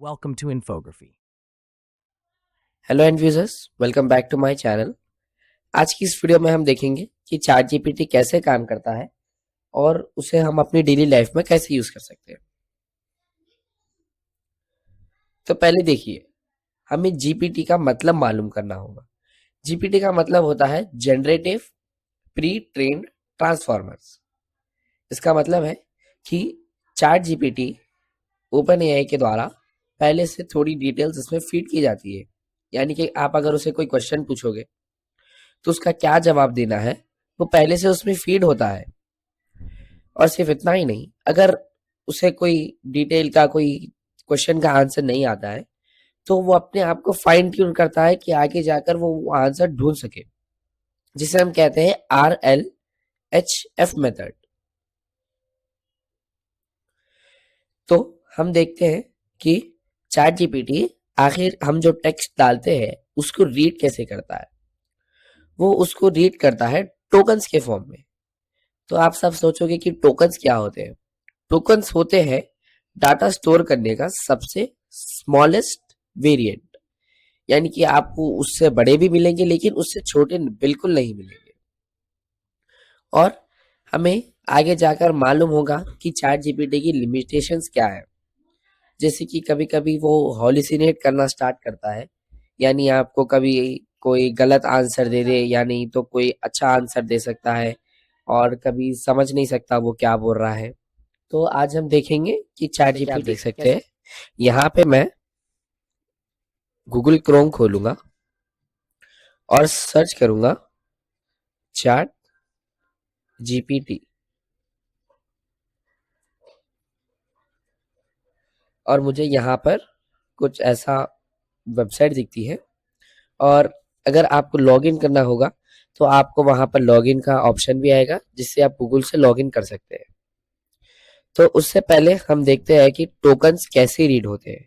Welcome to Infography. Hello and users, welcome back to my channel. आज की इस video में हम देखेंगे कि चैट जीपीटी कैसे काम करता है और उसे हम अपनी डेली लाइफ में कैसे यूज कर सकते हैं। तो पहले देखिए, हमें जीपीटी का मतलब मालूम करना होगा। जीपीटी का मतलब होता है जनरेटिव प्री ट्रेन्ड ट्रांसफॉर्मर्स। इसका मतलब है कि चैट जीपीटी ओपन एआई के द्वारा पहले से थोड़ी डिटेल्स इसमें फीड की जाती है। यानी कि आप अगर उसे कोई क्वेश्चन पूछोगे तो उसका क्या जवाब देना है वो पहले से उसमें फीड होता है। और सिर्फ इतना ही नहीं, अगर उसे कोई डिटेल का कोई क्वेश्चन का आंसर नहीं आता है तो वो अपने आप को फाइन ट्यून करता है कि आगे जाकर वो आंसर ढूंढ सके, जिसे हम कहते हैं RLHF मेथड। तो हम देखते हैं कि चैट जीपीटी आखिर हम जो टेक्स्ट डालते हैं उसको रीड कैसे करता है। वो उसको रीड करता है टोकन्स के फॉर्म में। तो आप सब सोचोगे कि टोकन्स क्या होते हैं। टोकन्स होते हैं डाटा स्टोर करने का सबसे स्मॉलेस्ट वेरिएंट। यानी कि आपको उससे बड़े भी मिलेंगे लेकिन उससे छोटे बिल्कुल नहीं मिलेंगे। और हमें आगे जाकर मालूम होगा कि चैट जीपीटी की लिमिटेशंस क्या है। जैसे कि कभी कभी वो हॉलिसिनेट करना स्टार्ट करता है, यानी आपको कभी कोई गलत आंसर दे दे या नहीं तो कोई अच्छा आंसर दे सकता है, और कभी समझ नहीं सकता वो क्या बोल रहा है। तो आज हम देखेंगे कि चैट जीपीटी देख सकते हैं। यहाँ पे मैं गूगल क्रोम खोलूंगा और सर्च करूंगा चैट जीपीटी, और मुझे यहाँ पर कुछ ऐसा वेबसाइट दिखती है। और अगर आपको लॉगिन करना होगा तो आपको वहां पर लॉगिन का ऑप्शन भी आएगा जिससे आप गूगल से लॉगिन कर सकते हैं। तो उससे पहले हम देखते हैं कि टोकन्स कैसे रीड होते हैं।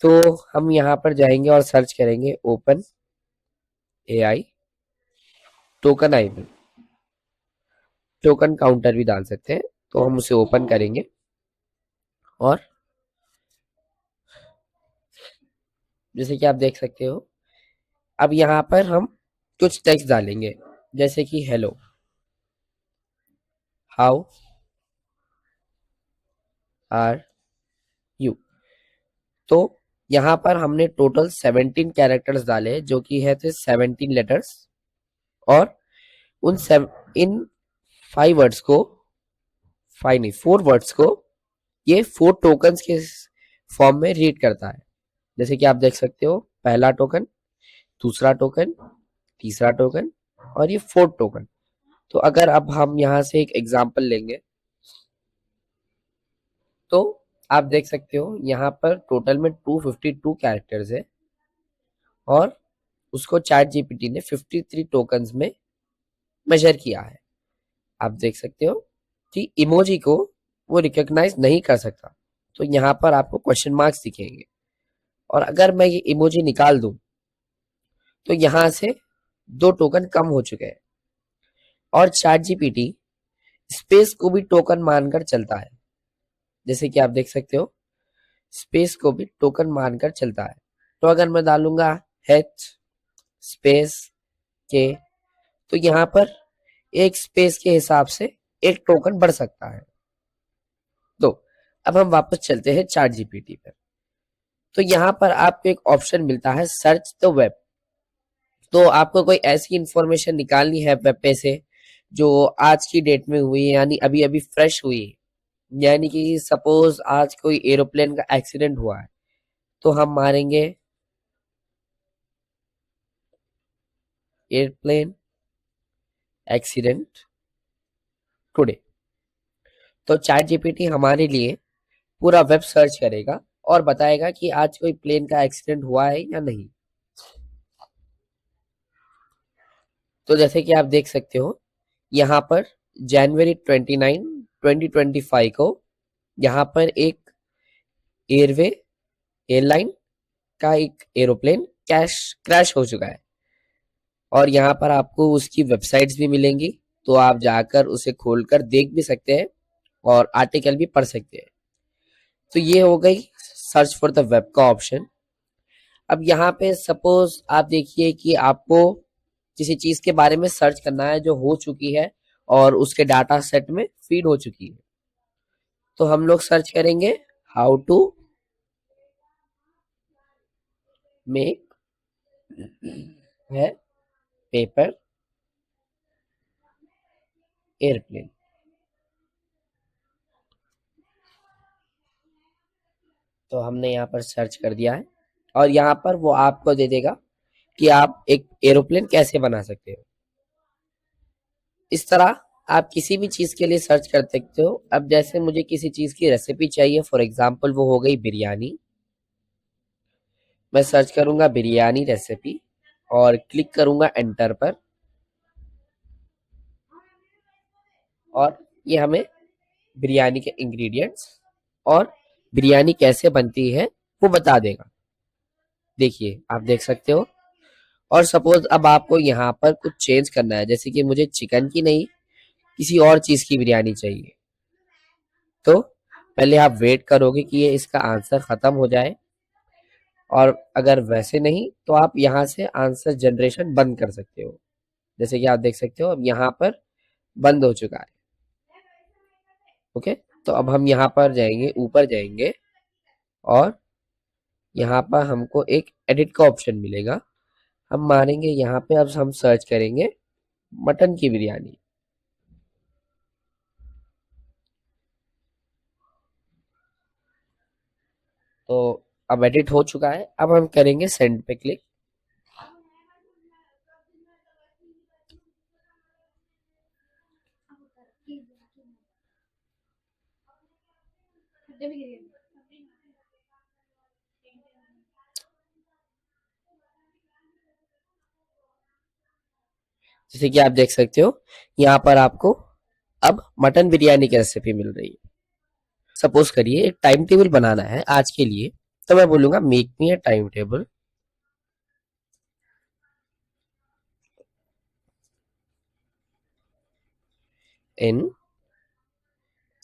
तो हम यहाँ पर जाएंगे और सर्च करेंगे ओपन एआई टोकन आईबल। टोकन काउंटर भी डाल सकते हैं। तो हम उसे ओपन करेंगे और जैसे कि आप देख सकते हो, अब यहाँ पर हम कुछ टेक्स्ट डालेंगे जैसे कि हेलो, हाउ आर यू। तो यहाँ पर हमने टोटल 17 कैरेक्टर्स डाले जो कि है थे 17 लेटर्स। और उन इन 5 वर्ड्स को, 5 नहीं 4 वर्ड्स को ये 4 टोकन्स के फॉर्म में रीड करता है। जैसे कि आप देख सकते हो, पहला टोकन, दूसरा टोकन, तीसरा टोकन और ये 4th टोकन। तो अगर अब हम यहाँ से एक एग्जांपल लेंगे तो आप देख सकते हो यहाँ पर टोटल में 252 कैरेक्टर्स है और उसको चैट जीपीटी ने 53 टोकन्स में मेजर किया है। आप देख सकते हो कि इमोजी को वो रिकॉग्नाइज नहीं कर सकता, तो यहाँ पर आपको क्वेश्चन मार्क्स दिखेंगे। और अगर मैं ये इमोजी निकाल दूं तो यहाँ से 2 टोकन कम हो चुके हैं। और चैट जीपीटी स्पेस को भी टोकन मानकर चलता है। जैसे कि आप देख सकते हो, स्पेस को भी टोकन मानकर चलता है। तो अगर मैं डालूंगा h स्पेस के, तो यहाँ पर एक स्पेस के हिसाब से एक टोकन बढ़ सकता है। तो अब हम वापस चलते हैं चैट जीपीटी पर। तो यहाँ पर आपको एक ऑप्शन मिलता है सर्च द वेब। तो आपको कोई ऐसी इंफॉर्मेशन निकालनी है वेब पे से जो आज की डेट में हुई है, यानी अभी अभी फ्रेश हुई है। यानी कि सपोज आज कोई एरोप्लेन का एक्सीडेंट हुआ है तो हम मारेंगे एयरप्लेन एक्सीडेंट टुडे। तो चैट जीपीटी हमारे लिए पूरा वेब सर्च करेगा और बताएगा कि आज कोई प्लेन का एक्सीडेंट हुआ है या नहीं। तो जैसे कि आप देख सकते हो, यहाँ पर जनवरी 29 2025 को यहाँ पर एक एयरवे एयरलाइन का एक एरोप्लेन क्रैश हो चुका है। और यहाँ पर आपको उसकी वेबसाइट्स भी मिलेंगी, तो आप जाकर उसे खोलकर देख भी सकते हैं और आर्टिकल भी पढ़ सकते हैं। तो ये हो गई सर्च फॉर द वेब का ऑप्शन। अब यहाँ पे सपोज आप देखिए कि आपको किसी चीज के बारे में सर्च करना है जो हो चुकी है और उसके डाटा सेट में फीड हो चुकी है, तो हम लोग सर्च करेंगे हाउ टू मेक है पेपर एयरप्लेन। तो हमने यहाँ पर सर्च कर दिया है और यहाँ पर वो आपको दे देगा कि आप एक एरोप्लेन कैसे बना सकते हो। इस तरह आप किसी भी चीज के लिए सर्च कर सकते हो। अब जैसे मुझे किसी चीज की रेसिपी चाहिए, फॉर एग्जांपल वो हो गई बिरयानी, मैं सर्च करूंगा बिरयानी रेसिपी और क्लिक करूंगा एंटर पर, और ये हमें बिरयानी के इंग्रेडिएंट्स और बिरयानी कैसे बनती है वो बता देगा। देखिए आप देख सकते हो। और सपोज अब आपको यहाँ पर कुछ चेंज करना है, जैसे कि मुझे चिकन की नहीं किसी और चीज की बिरयानी चाहिए, तो पहले आप वेट करोगे कि ये इसका आंसर खत्म हो जाए, और अगर वैसे नहीं तो आप यहाँ से आंसर जनरेशन बंद कर सकते हो। जैसे कि आप देख सकते हो अब यहाँ पर बंद हो चुका है। ओके, तो अब हम यहाँ पर जाएंगे, ऊपर जाएंगे और यहाँ पर हमको एक एडिट का ऑप्शन मिलेगा। हम मारेंगे यहाँ पे, अब हम सर्च करेंगे मटन की बिरयानी। तो अब एडिट हो चुका है, अब हम करेंगे सेंड पे क्लिक। जैसे कि आप देख सकते हो यहाँ पर आपको अब मटन बिरयानी की रेसिपी मिल रही है। सपोज करिए एक टाइम टेबल बनाना है आज के लिए, तो मैं बोलूंगा make me a time table in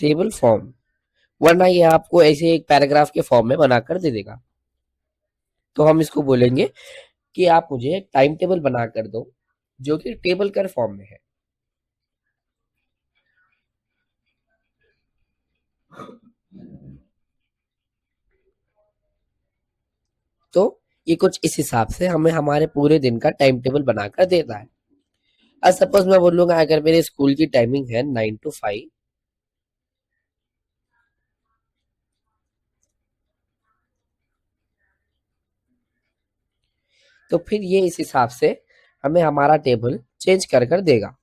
table form, वरना ये आपको ऐसे एक पैराग्राफ के फॉर्म में बनाकर दे देगा। तो हम इसको बोलेंगे कि आप मुझे एक टाइम टेबल बना कर दो जो कि टेबल कर फॉर्म में है। तो ये कुछ इस हिसाब से हमें हमारे पूरे दिन का टाइम टेबल बनाकर देता है। अब सपोज मैं बोलूंगा अगर मेरे स्कूल की टाइमिंग है 9 to 5, तो फिर ये इस हिसाब से हमें हमारा टेबल चेंज कर देगा।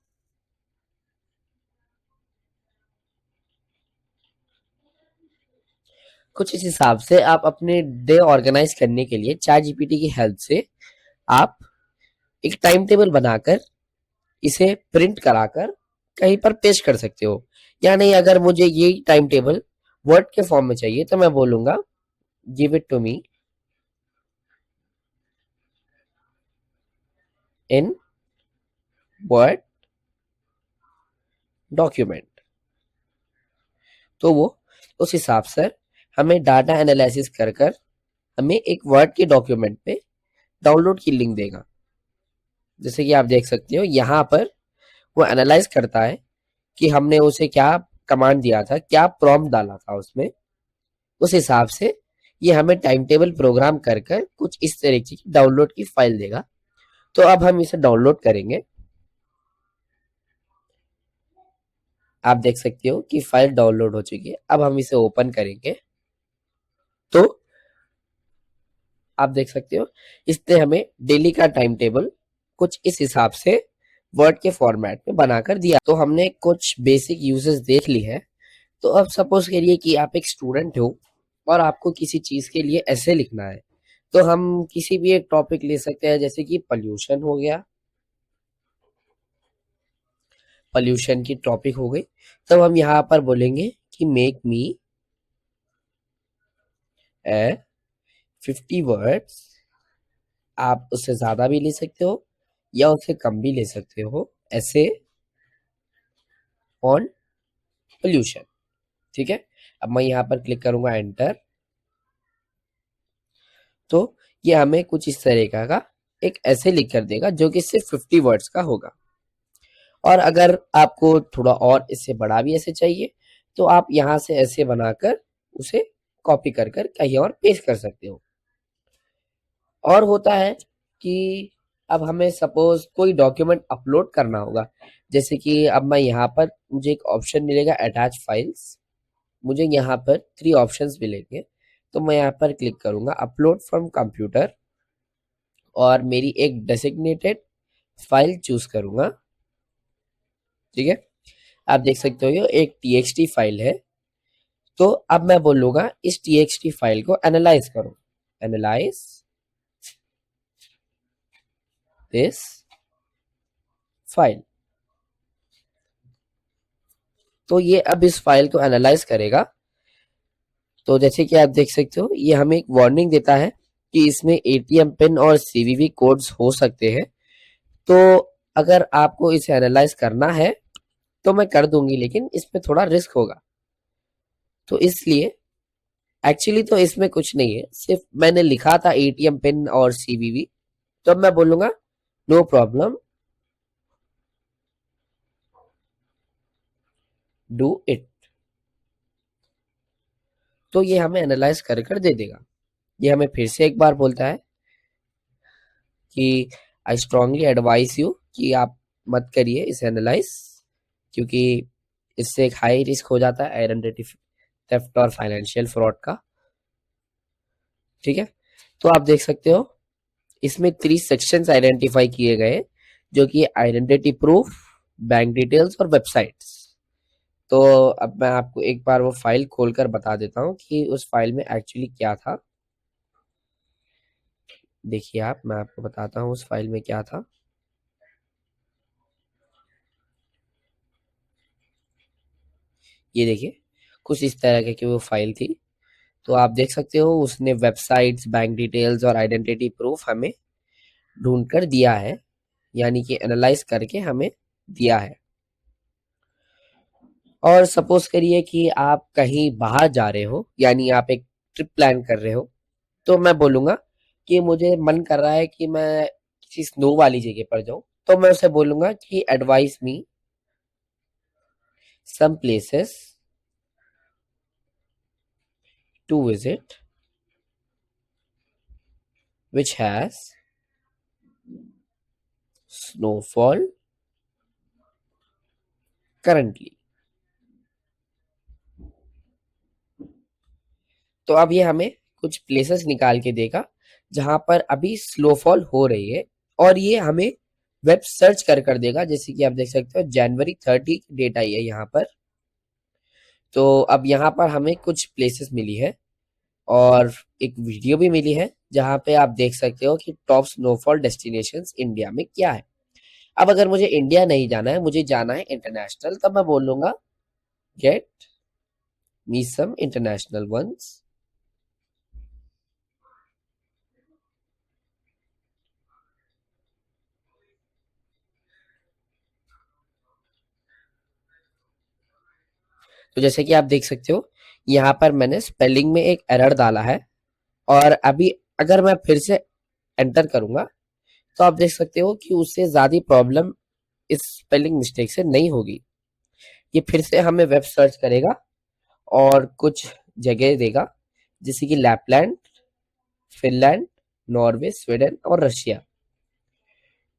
कुछ इस हिसाब से आप अपने डे ऑर्गेनाइज करने के लिए चैट जीपीटी की हेल्प से आप एक टाइम टेबल बनाकर इसे प्रिंट कराकर कहीं पर पेश कर सकते हो। या नहीं, अगर मुझे ये टाइम टेबल वर्ड के फॉर्म में चाहिए तो मैं बोलूंगा give it to me in Word document. तो वो उस हिसाब से हमें डाटा एनालिसिस कर हमें एक वर्ड के डॉक्यूमेंट पे डाउनलोड की लिंक देगा। जैसे कि आप देख सकते हो यहाँ पर वो एनालाइज करता है कि हमने उसे क्या कमांड दिया था, क्या प्रॉम्प्ट डाला था उसमें, उस हिसाब से ये हमें टाइम टेबल प्रोग्राम कर कुछ इस तरीके की डाउनलोड की फाइल देगा। तो अब हम इसे डाउनलोड करेंगे। आप देख सकते हो कि फाइल डाउनलोड हो चुकी है। अब हम इसे ओपन करेंगे तो आप देख सकते हो इसने हमें डेली का टाइम टेबल कुछ इस हिसाब से वर्ड के फॉर्मेट में बनाकर दिया। तो हमने कुछ बेसिक यूजेस देख ली है। तो अब सपोज करिए कि आप एक स्टूडेंट हो और आपको किसी चीज के लिए ऐसे लिखना है, तो हम किसी भी एक टॉपिक ले सकते हैं, जैसे कि पॉल्यूशन हो गया, पॉल्यूशन की टॉपिक हो गई। तब हम यहाँ पर बोलेंगे कि मेक मी ए 50 वर्ड्स। आप उससे ज्यादा भी ले सकते हो या उससे कम भी ले सकते हो, ऐसे ऑन पोल्यूशन। ठीक है, अब मैं यहाँ पर क्लिक करूंगा एंटर। तो ये हमें कुछ इस तरीका का एक ऐसे लिख कर देगा जो कि सिर्फ 50 वर्ड्स का होगा। और अगर आपको थोड़ा और इससे बड़ा भी ऐसे चाहिए तो आप यहाँ से ऐसे बनाकर उसे कॉपी कर कर कहीं और पेस्ट कर सकते हो। और होता है कि अब हमें सपोज कोई डॉक्यूमेंट अपलोड करना होगा, जैसे कि अब मैं यहाँ पर मुझे एक ऑप्शन मिलेगा अटैच फाइल्स, मुझे यहाँ पर 3 ऑप्शंस मिलेंगे। तो मैं यहाँ पर क्लिक करूंगा अपलोड फ्रॉम कंप्यूटर और मेरी एक डेसिग्नेटेड फाइल चूज करूंगा। ठीक है, आप देख सकते हो ये एक txt फाइल है। तो अब मैं बोलूंगा इस txt फाइल को एनालाइज करो, एनालाइज दिस फाइल। तो ये अब इस फाइल को एनालाइज करेगा। तो जैसे कि आप देख सकते हो ये हमें एक वार्निंग देता है कि इसमें एटीएम पिन और सीवीवी कोड्स हो सकते हैं। तो अगर आपको इसे एनालाइज करना है तो मैं कर दूंगी, लेकिन इसमें थोड़ा रिस्क होगा। तो इसलिए एक्चुअली तो इसमें कुछ नहीं है, सिर्फ मैंने लिखा था एटीएम पिन और सीवीवी। तो अब मैं बोलूंगा नो प्रॉब्लम, डू इट। तो ये हमें एनालाइज कर कर दे देगा। ये हमें फिर से एक बार बोलता है कि आई स्ट्रांगली एडवाइस यू कि आप मत करिए इसे एनालाइज, क्योंकि इससे एक हाई रिस्क हो जाता है आइडेंटिटी थेफ्ट और फाइनेंशियल फ्रॉड का। ठीक है, तो आप देख सकते हो इसमें 3 सेक्शंस आइडेंटिफाई किए गए, जो कि आइडेंटिटी प्रूफ, बैंक डिटेल्स और वेबसाइट्स। तो अब मैं आपको एक बार वो फाइल खोलकर बता देता हूँ कि उस फाइल में एक्चुअली क्या था। देखिए आप, मैं आपको बताता हूँ उस फाइल में क्या था। ये देखिए कुछ इस तरह की वो फाइल थी। तो आप देख सकते हो उसने वेबसाइट्स, बैंक डिटेल्स और आइडेंटिटी प्रूफ हमें ढूंढ कर दिया है, यानी कि एनालाइज करके हमें दिया है। और सपोज करिए कि आप कहीं बाहर जा रहे हो, यानी आप एक ट्रिप प्लान कर रहे हो। तो मैं बोलूंगा कि मुझे मन कर रहा है कि मैं किसी स्नो वाली जगह पर जाऊं। तो मैं उसे बोलूंगा कि advice me some places to visit which has snowfall currently. तो अब ये हमें कुछ प्लेसेस निकाल के देगा जहां पर अभी स्नोफॉल हो रही है, और ये हमें वेब सर्च कर कर देगा। जैसे कि आप देख सकते हो जनवरी 30 डेट आई है यहाँ पर। तो अब यहाँ पर हमें कुछ प्लेसेस मिली है और एक वीडियो भी मिली है जहाँ पे आप देख सकते हो कि टॉप स्नोफॉल डेस्टिनेशंस इंडिया में क्या है। अब अगर मुझे इंडिया नहीं जाना है, मुझे जाना है इंटरनेशनल, तब मैं बोलूंगा get me some international ones. तो जैसे कि आप देख सकते हो यहाँ पर मैंने स्पेलिंग में एक एरर डाला है, और अभी अगर मैं फिर से एंटर करूंगा तो आप देख सकते हो कि उससे ज्यादा प्रॉब्लम इस स्पेलिंग मिस्टेक से नहीं होगी। ये फिर से हमें वेब सर्च करेगा और कुछ जगह देगा, जैसे कि लैपलैंड, फिनलैंड, नॉर्वे, स्वीडन और रशिया।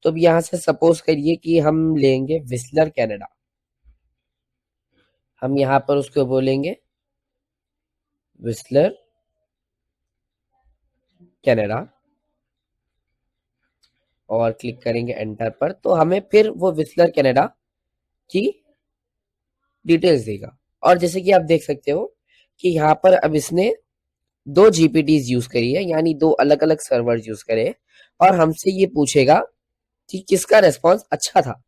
तो अब यहाँ से सपोज करिए कि हम लेंगे विस्लर कनाडा। हम यहाँ पर उसको बोलेंगे विस्लर कनाडा और क्लिक करेंगे एंटर पर। तो हमें फिर वो विस्लर कनाडा की डिटेल्स देगा। और जैसे कि आप देख सकते हो कि यहाँ पर अब इसने 2 जीपीटीज यूज करी है, यानी 2 अलग अलग सर्वर यूज करे, और हमसे ये पूछेगा कि किसका रेस्पॉन्स अच्छा था।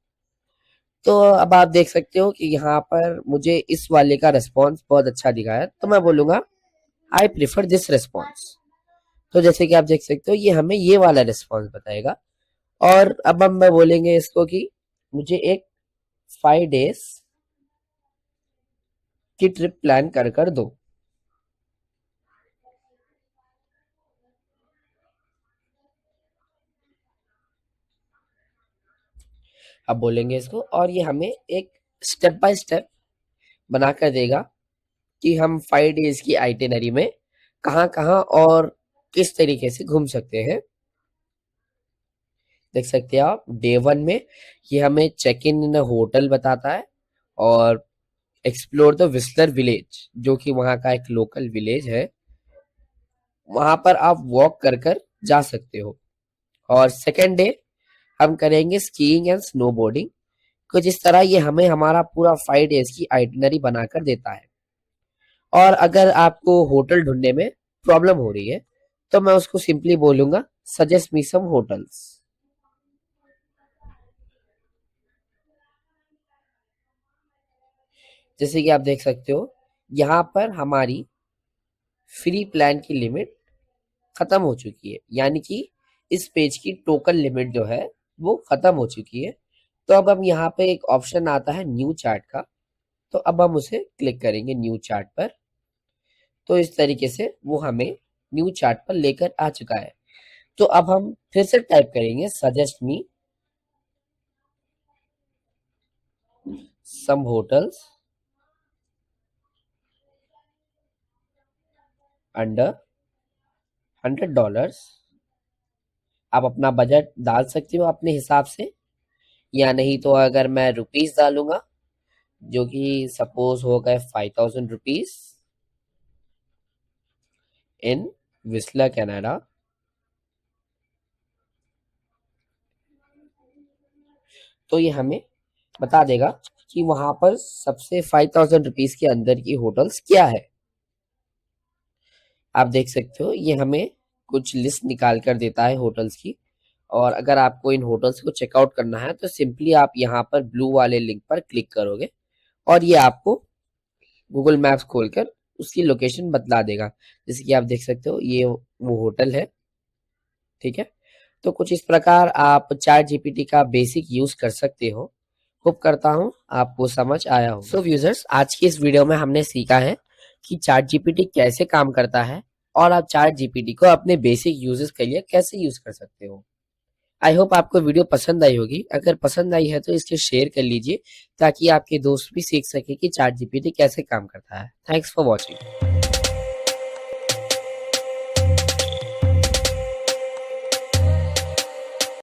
तो अब आप देख सकते हो कि यहाँ पर मुझे इस वाले का रेस्पॉन्स बहुत अच्छा दिखा है, तो मैं बोलूंगा आई प्रिफर दिस रेस्पॉन्स। तो जैसे कि आप देख सकते हो ये हमें ये वाला रेस्पॉन्स बताएगा। और अब हम मैं बोलेंगे इसको कि मुझे एक 5 डेज की ट्रिप प्लान कर कर दो। अब बोलेंगे इसको और ये हमें एक स्टेप बाय स्टेप बनाकर देगा कि हम 5 डेज की आइटिनरी में कहाँ कहाँ और किस तरीके से घूम सकते हैं। देख सकते हैं आप डे 1 में ये हमें चेक इन होटल बताता है और एक्सप्लोर द विस्लर विलेज, जो कि वहाँ का एक लोकल विलेज है, वहां पर आप वॉक कर कर जा सकते हो। और सेकेंड डे हम करेंगे स्कीइंग एंड स्नोबोर्डिंग। कुछ इस तरह ये हमें हमारा पूरा 5 डेज की आइटिनरी बनाकर देता है। और अगर आपको होटल ढूंढने में प्रॉब्लम हो रही है तो मैं उसको सिंपली बोलूंगा सजेस्ट मी सम होटल्स। जैसे कि आप देख सकते हो यहाँ पर हमारी फ्री प्लान की लिमिट खत्म हो चुकी है, यानी कि इस पेज की टोकन लिमिट जो है वो खत्म हो चुकी है। तो अब हम यहाँ पे एक ऑप्शन आता है न्यू चार्ट का, तो अब हम उसे क्लिक करेंगे न्यू चार्ट पर। तो इस तरीके से वो हमें न्यू चार्ट पर लेकर आ चुका है। तो अब हम फिर से टाइप करेंगे सजेस्ट मी सम होटल्स अंडर $100। आप अपना बजट डाल सकते हो अपने हिसाब से, या नहीं तो अगर मैं रुपीस डालूंगा जो कि सपोज हो गए 5000 रुपीज इन विस्लर कनाडा, तो ये हमें बता देगा कि वहां पर सबसे 5000 रुपीज के अंदर की होटल्स क्या है। आप देख सकते हो ये हमें कुछ लिस्ट निकाल कर देता है होटल्स की। और अगर आपको इन होटल्स को चेकआउट करना है तो सिंपली आप यहाँ पर ब्लू वाले लिंक पर क्लिक करोगे और ये आपको गूगल मैप्स खोलकर उसकी लोकेशन बतला देगा। जैसे कि आप देख सकते हो ये वो होटल है, ठीक है। तो कुछ इस प्रकार आप चैट जीपीटी का बेसिक यूज कर सकते हो। होप करता हूँ आपको समझ आया हो। सो व्यूजर्स, आज की इस वीडियो में हमने सीखा है कि चैट जीपीटी कैसे काम करता है और आप चैट जीपीटी को अपने बेसिक यूजेस के लिए कैसे यूज कर सकते हो। आई होप आपको वीडियो पसंद आई होगी। अगर पसंद आई है तो इसे शेयर कर लीजिए ताकि आपके दोस्त भी सीख सके कि चैट जीपीटी कैसे काम करता है। Thanks for watching.